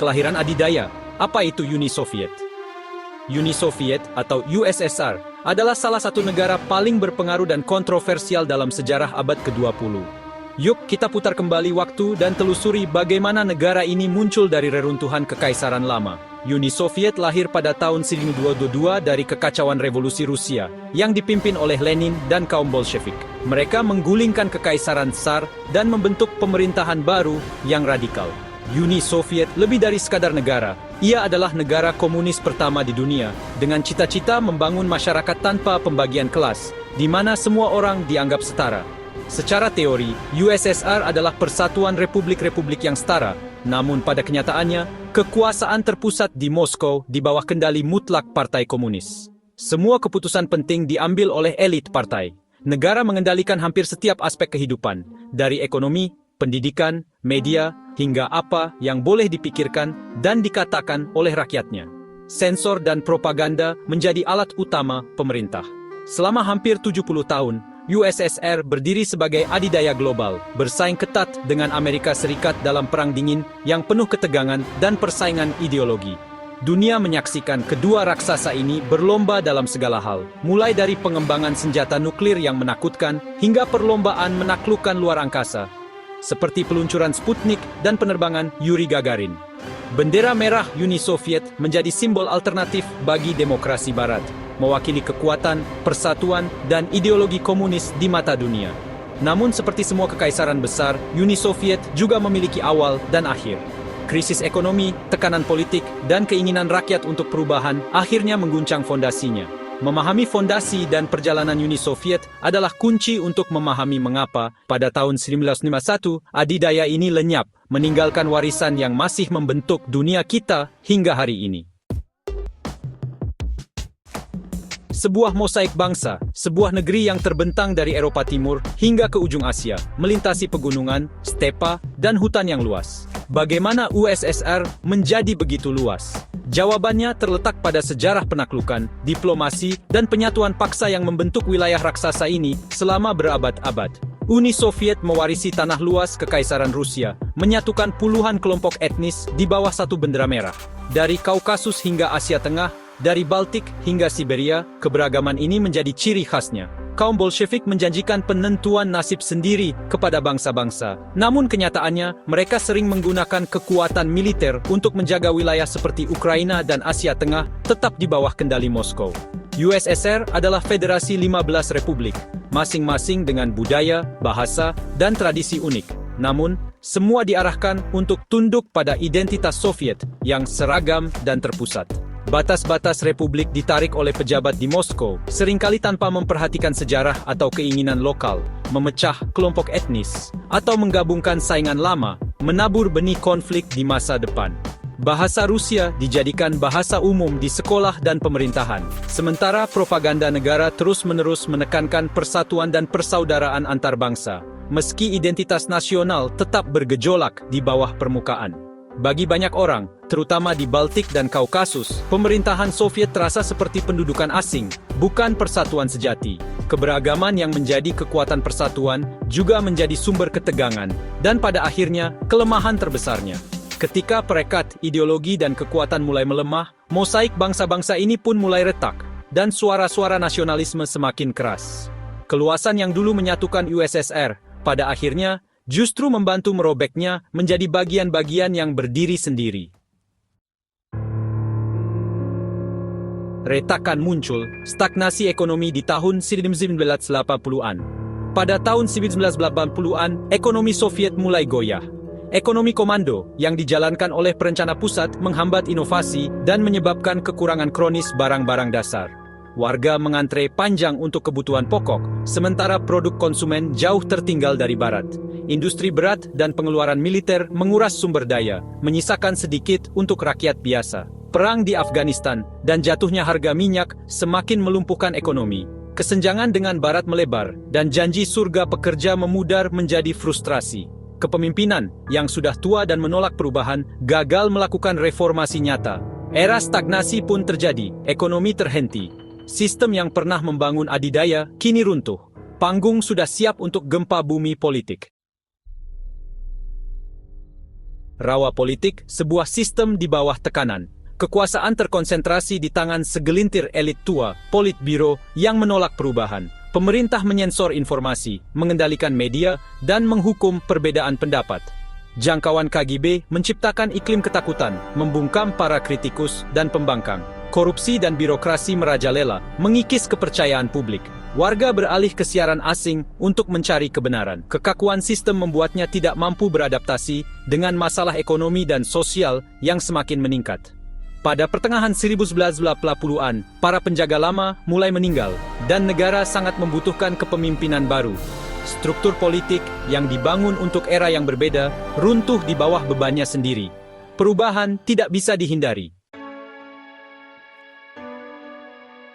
Kelahiran adidaya. Apa itu Uni Soviet? Uni Soviet atau USSR adalah salah satu negara paling berpengaruh dan kontroversial dalam sejarah abad ke-20. Yuk kita putar kembali waktu dan telusuri bagaimana negara ini muncul dari reruntuhan kekaisaran lama. Uni Soviet lahir pada tahun 1922 dari kekacauan revolusi Rusia yang dipimpin oleh Lenin dan kaum Bolshevik. Mereka menggulingkan kekaisaran Tsar dan membentuk pemerintahan baru yang radikal. Uni Soviet lebih dari sekadar negara. Ia adalah negara komunis pertama di dunia dengan cita-cita membangun masyarakat tanpa pembagian kelas, di mana semua orang dianggap setara. Secara teori, USSR adalah persatuan republik-republik yang setara, namun pada kenyataannya, kekuasaan terpusat di Moskow di bawah kendali mutlak Partai Komunis. Semua keputusan penting diambil oleh elit partai. Negara mengendalikan hampir setiap aspek kehidupan, dari ekonomi, pendidikan, media, hingga apa yang boleh dipikirkan dan dikatakan oleh rakyatnya. Sensor dan propaganda menjadi alat utama pemerintah. Selama hampir 70 tahun, USSR berdiri sebagai adidaya global, bersaing ketat dengan Amerika Serikat dalam Perang Dingin yang penuh ketegangan dan persaingan ideologi. Dunia menyaksikan kedua raksasa ini berlomba dalam segala hal, mulai dari pengembangan senjata nuklir yang menakutkan hingga perlombaan menaklukkan luar angkasa, seperti peluncuran Sputnik dan penerbangan Yuri Gagarin. Bendera merah Uni Soviet menjadi simbol alternatif bagi demokrasi Barat, mewakili kekuatan, persatuan, dan ideologi komunis di mata dunia. Namun seperti semua kekaisaran besar, Uni Soviet juga memiliki awal dan akhir. Krisis ekonomi, tekanan politik, dan keinginan rakyat untuk perubahan akhirnya mengguncang fondasinya. Memahami fondasi dan perjalanan Uni Soviet adalah kunci untuk memahami mengapa pada tahun 1951 adidaya ini lenyap, meninggalkan warisan yang masih membentuk dunia kita hingga hari ini. Sebuah mosaik bangsa, sebuah negeri yang terbentang dari Eropa Timur hingga ke ujung Asia, melintasi pegunungan, stepa, dan hutan yang luas. Bagaimana USSR menjadi begitu luas? Jawabannya terletak pada sejarah penaklukan, diplomasi, dan penyatuan paksa yang membentuk wilayah raksasa ini selama berabad-abad. Uni Soviet mewarisi tanah luas Kekaisaran Rusia, menyatukan puluhan kelompok etnis di bawah satu bendera merah. Dari Kaukasus hingga Asia Tengah, dari Baltik hingga Siberia, keberagaman ini menjadi ciri khasnya. Kaum Bolshevik menjanjikan penentuan nasib sendiri kepada bangsa-bangsa. Namun kenyataannya, mereka sering menggunakan kekuatan militer untuk menjaga wilayah seperti Ukraina dan Asia Tengah tetap di bawah kendali Moskow. USSR adalah federasi 15 republik, masing-masing dengan budaya, bahasa, dan tradisi unik. Namun, semua diarahkan untuk tunduk pada identitas Soviet yang seragam dan terpusat. Batas-batas republik ditarik oleh pejabat di Moskow, seringkali tanpa memperhatikan sejarah atau keinginan lokal, memecah kelompok etnis, atau menggabungkan saingan lama, menabur benih konflik di masa depan. Bahasa Rusia dijadikan bahasa umum di sekolah dan pemerintahan, sementara propaganda negara terus-menerus menekankan persatuan dan persaudaraan antar bangsa, meski identitas nasional tetap bergejolak di bawah permukaan. Bagi banyak orang, terutama di Baltik dan Kaukasus, pemerintahan Soviet terasa seperti pendudukan asing, bukan persatuan sejati. Keberagaman yang menjadi kekuatan persatuan juga menjadi sumber ketegangan, dan pada akhirnya, kelemahan terbesarnya. Ketika perekat, ideologi dan kekuatan mulai melemah, mosaik bangsa-bangsa ini pun mulai retak, dan suara-suara nasionalisme semakin keras. Keluasan yang dulu menyatukan USSR, pada akhirnya, justru membantu merobeknya menjadi bagian-bagian yang berdiri sendiri. Retakan muncul, stagnasi ekonomi di tahun 1980-an. Pada tahun 1980-an, ekonomi Soviet mulai goyah. Ekonomi komando yang dijalankan oleh perencana pusat menghambat inovasi dan menyebabkan kekurangan kronis barang-barang dasar. Warga mengantre panjang untuk kebutuhan pokok, sementara produk konsumen jauh tertinggal dari barat. Industri berat dan pengeluaran militer menguras sumber daya, menyisakan sedikit untuk rakyat biasa. Perang di Afghanistan dan jatuhnya harga minyak semakin melumpuhkan ekonomi. Kesenjangan dengan barat melebar, dan janji surga pekerja memudar menjadi frustrasi. Kepemimpinan yang sudah tua dan menolak perubahan gagal melakukan reformasi nyata. Era stagnasi pun terjadi, ekonomi terhenti. Sistem yang pernah membangun adidaya kini runtuh. Panggung sudah siap untuk gempa bumi politik. rawa politik, sebuah sistem di bawah tekanan. Kekuasaan terkonsentrasi di tangan segelintir elit tua, Politbiro, yang menolak perubahan. Pemerintah menyensor informasi, mengendalikan media, dan menghukum perbedaan pendapat. Jangkauan KGB menciptakan iklim ketakutan, membungkam para kritikus dan pembangkang. Korupsi dan birokrasi merajalela, mengikis kepercayaan publik. Warga beralih ke siaran asing untuk mencari kebenaran. Kekakuan sistem membuatnya tidak mampu beradaptasi dengan masalah ekonomi dan sosial yang semakin meningkat. Pada pertengahan 1980-an, para penjaga lama mulai meninggal, dan negara sangat membutuhkan kepemimpinan baru. Struktur politik yang dibangun untuk era yang berbeda runtuh di bawah bebannya sendiri. Perubahan tidak bisa dihindari.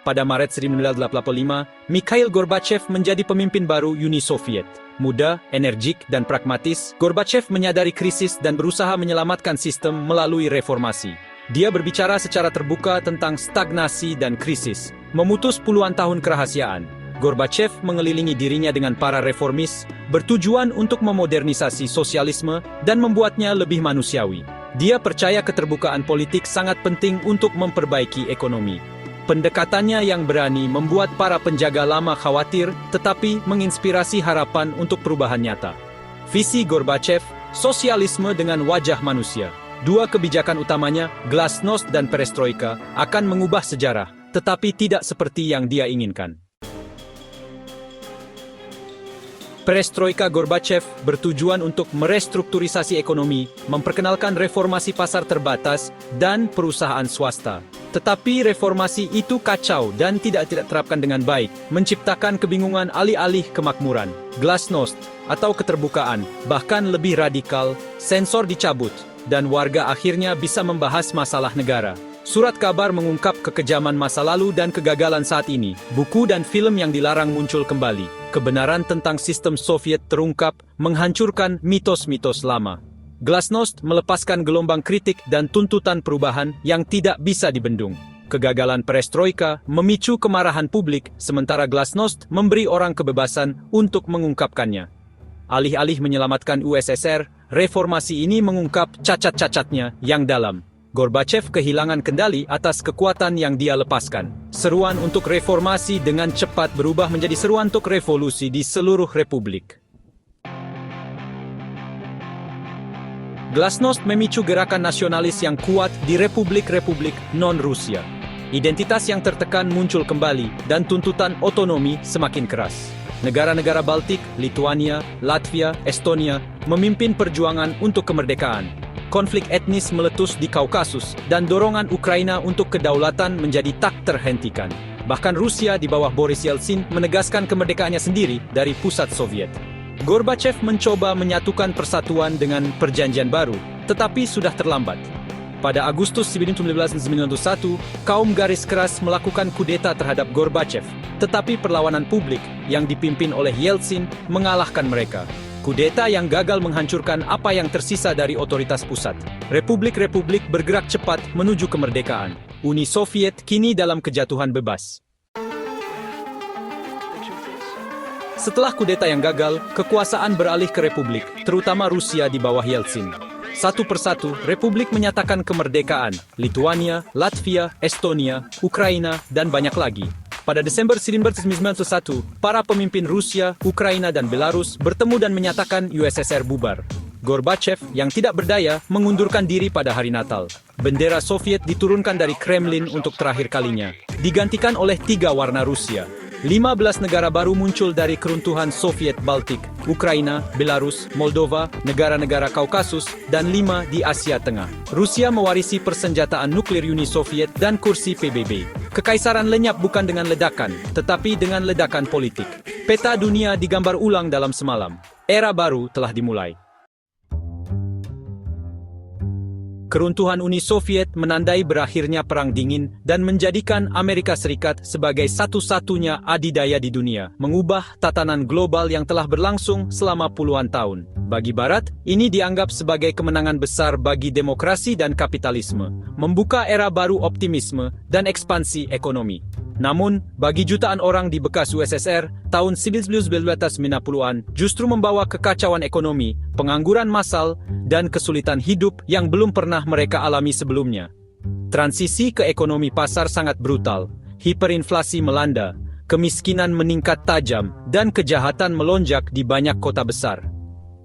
Pada Maret 1985, Mikhail Gorbachev menjadi pemimpin baru Uni Soviet. Muda, energik, dan pragmatis, Gorbachev menyadari krisis dan berusaha menyelamatkan sistem melalui reformasi. Dia berbicara secara terbuka tentang stagnasi dan krisis, memutus puluhan tahun kerahasiaan. Gorbachev mengelilingi dirinya dengan para reformis, bertujuan untuk memodernisasi sosialisme dan membuatnya lebih manusiawi. Dia percaya keterbukaan politik sangat penting untuk memperbaiki ekonomi. Pendekatannya yang berani membuat para penjaga lama khawatir, tetapi menginspirasi harapan untuk perubahan nyata. Visi Gorbachev, sosialisme dengan wajah manusia. Dua kebijakan utamanya, glasnost dan perestroika, akan mengubah sejarah, tetapi tidak seperti yang dia inginkan. Perestroika Gorbachev bertujuan untuk merestrukturisasi ekonomi, memperkenalkan reformasi pasar terbatas, dan perusahaan swasta. Tetapi reformasi itu kacau dan tidak terapkan dengan baik, menciptakan kebingungan alih-alih kemakmuran. Glasnost, atau keterbukaan, bahkan lebih radikal, sensor dicabut, dan warga akhirnya bisa membahas masalah negara. Surat kabar mengungkap kekejaman masa lalu dan kegagalan saat ini. Buku dan film yang dilarang muncul kembali. Kebenaran tentang sistem Soviet terungkap, menghancurkan mitos-mitos lama. Glasnost melepaskan gelombang kritik dan tuntutan perubahan yang tidak bisa dibendung. Kegagalan perestroika memicu kemarahan publik, sementara glasnost memberi orang kebebasan untuk mengungkapkannya. Alih-alih menyelamatkan USSR, reformasi ini mengungkap cacat-cacatnya yang dalam. Gorbachev kehilangan kendali atas kekuatan yang dia lepaskan. Seruan untuk reformasi dengan cepat berubah menjadi seruan untuk revolusi di seluruh republik. Glasnost memicu gerakan nasionalis yang kuat di republik-republik non-Rusia. Identitas yang tertekan muncul kembali dan tuntutan otonomi semakin keras. Negara-negara Baltik, Lituania, Latvia, Estonia memimpin perjuangan untuk kemerdekaan. Konflik etnis meletus di Kaukasus, dan dorongan Ukraina untuk kedaulatan menjadi tak terhentikan. Bahkan Rusia di bawah Boris Yeltsin menegaskan kemerdekaannya sendiri dari pusat Soviet. Gorbachev mencoba menyatukan persatuan dengan perjanjian baru, tetapi sudah terlambat. Pada Agustus 1991, kaum garis keras melakukan kudeta terhadap Gorbachev, tetapi perlawanan publik yang dipimpin oleh Yeltsin mengalahkan mereka. Kudeta yang gagal menghancurkan apa yang tersisa dari otoritas pusat. Republik-republik bergerak cepat menuju kemerdekaan. Uni Soviet kini dalam kejatuhan bebas. Setelah kudeta yang gagal, kekuasaan beralih ke republik, terutama Rusia di bawah Yeltsin. Satu persatu, republik menyatakan kemerdekaan. Lituania, Latvia, Estonia, Ukraina, dan banyak lagi. Pada Desember 1991, para pemimpin Rusia, Ukraina, dan Belarus bertemu dan menyatakan USSR bubar. Gorbachev, yang tidak berdaya, mengundurkan diri pada hari Natal. Bendera Soviet diturunkan dari Kremlin untuk terakhir kalinya, digantikan oleh 3 warna Rusia. 15 negara baru muncul dari keruntuhan Soviet Baltik, Ukraina, Belarus, Moldova, negara-negara Kaukasus, dan 5 di Asia Tengah. Rusia mewarisi persenjataan nuklir Uni Soviet dan kursi PBB. Kekaisaran lenyap bukan dengan ledakan, tetapi dengan ledakan politik. Peta dunia digambar ulang dalam semalam. Era baru telah dimulai. Keruntuhan Uni Soviet menandai berakhirnya Perang Dingin dan menjadikan Amerika Serikat sebagai satu-satunya adidaya di dunia, mengubah tatanan global yang telah berlangsung selama puluhan tahun. Bagi Barat, ini dianggap sebagai kemenangan besar bagi demokrasi dan kapitalisme, membuka era baru optimisme dan ekspansi ekonomi. Namun, bagi jutaan orang di bekas USSR, tahun 1990-an justru membawa kekacauan ekonomi, pengangguran massal, dan kesulitan hidup yang belum pernah mereka alami sebelumnya. Transisi ke ekonomi pasar sangat brutal, hiperinflasi melanda, kemiskinan meningkat tajam, dan kejahatan melonjak di banyak kota besar.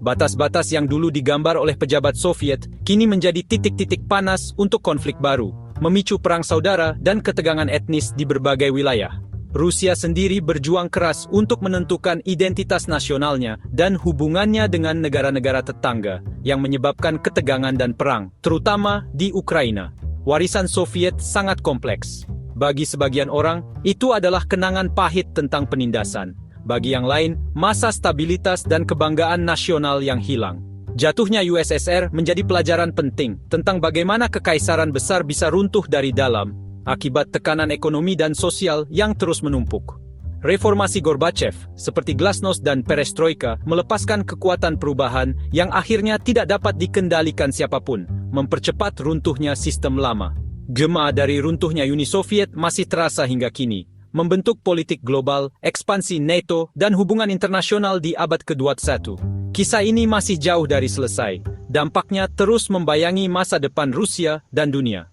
Batas-batas yang dulu digambar oleh pejabat Soviet kini menjadi titik-titik panas untuk konflik baru, memicu perang saudara dan ketegangan etnis di berbagai wilayah. Rusia sendiri berjuang keras untuk menentukan identitas nasionalnya dan hubungannya dengan negara-negara tetangga yang menyebabkan ketegangan dan perang, terutama di Ukraina. Warisan Soviet sangat kompleks. Bagi sebagian orang, itu adalah kenangan pahit tentang penindasan. Bagi yang lain, masa stabilitas dan kebanggaan nasional yang hilang. Jatuhnya USSR menjadi pelajaran penting tentang bagaimana kekaisaran besar bisa runtuh dari dalam, akibat tekanan ekonomi dan sosial yang terus menumpuk. Reformasi Gorbachev, seperti Glasnost dan Perestroika, melepaskan kekuatan perubahan yang akhirnya tidak dapat dikendalikan siapapun, mempercepat runtuhnya sistem lama. Gema dari runtuhnya Uni Soviet masih terasa hingga kini, membentuk politik global, ekspansi NATO, dan hubungan internasional di abad ke-21. Kisah ini masih jauh dari selesai, dampaknya terus membayangi masa depan Rusia dan dunia.